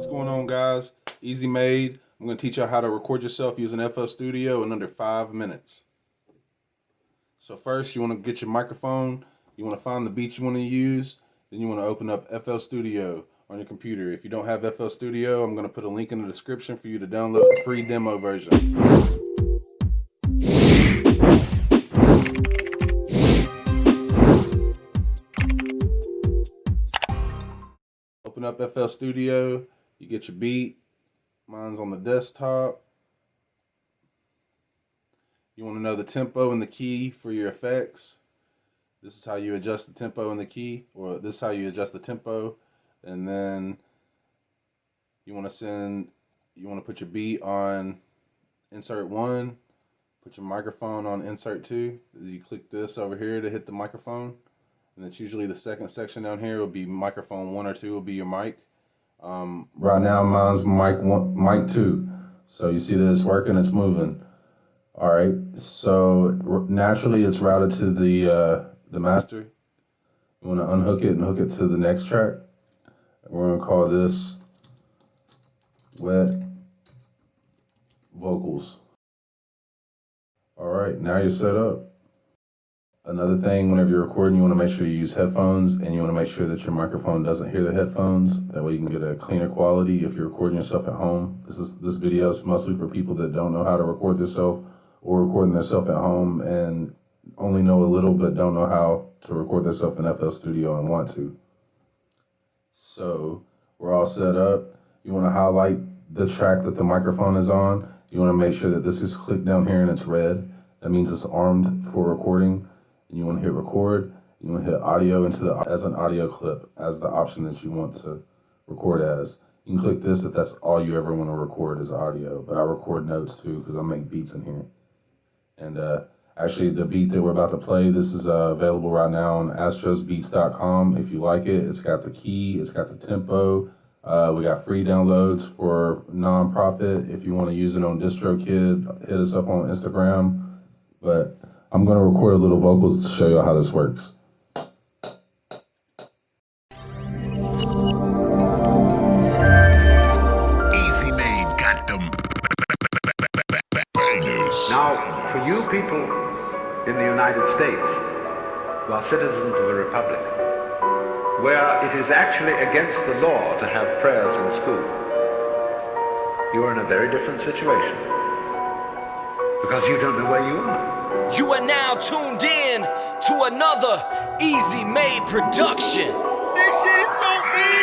What's going on, guys? Ezmade. I'm going to teach you how to record yourself using flstudio in under 5 minutes. So first, you want to get your microphone. You want to find the beat you want to use. Then you want to open up flstudio on your computer. If you don't have flstudio, I'm going to put a link in the description for you to download the free demo version. Open up flstudio. You get your beat. Mine's on the desktop. You want to know the tempo and the key for your effects. This is how you adjust the tempo and the key, or this is how you adjust the tempo. And then you want to put your beat on insert 1, put your microphone on insert 2. You click this over here to hit the microphone, and it's usually the second section down here will be microphone 1 or 2 will be your mic. Right now mine's mic 2. So you see that it's working, it's moving. All right, so naturally it's routed to the master. You want to unhook it and hook it to the next track. We're going to call this wet vocals. All right, now you're set up. Another thing, whenever you're recording, you want to make sure you use headphones, and you want to make sure that your microphone doesn't hear the headphones. That way you can get a cleaner quality if you're recording yourself at home. This video is mostly for people that don't know how to record themselves or recording themselves at home and only know a little but don't know how to record themselves in flstudio and want to. So we're all set up. You want to highlight the track that the microphone is on. You want to make sure that this is clicked down here and it's red. That means it's armed for recording. And you want to hit record. You want to hit audio as an audio clip as the option that you want to record as. You can click this if that's all you ever want to record is audio, but I record notes too because I make beats in here. And actually the beat that we're about to play, this is available right now on astrosbeats.com. If you like it, it's got the key, it's got the tempo. We got free downloads for non-profit. If you want to use it on DistroKid, hit us up on Instagram. But I'm going to record a little vocals to show you how this works. Ezmade got them bangers. Now, for you people in the United States who are citizens of a republic, where it is actually against the law to have prayers in school, you are in a very different situation because you don't know where you are. You are now tuned in to another Ezmade production. This shit is so easy.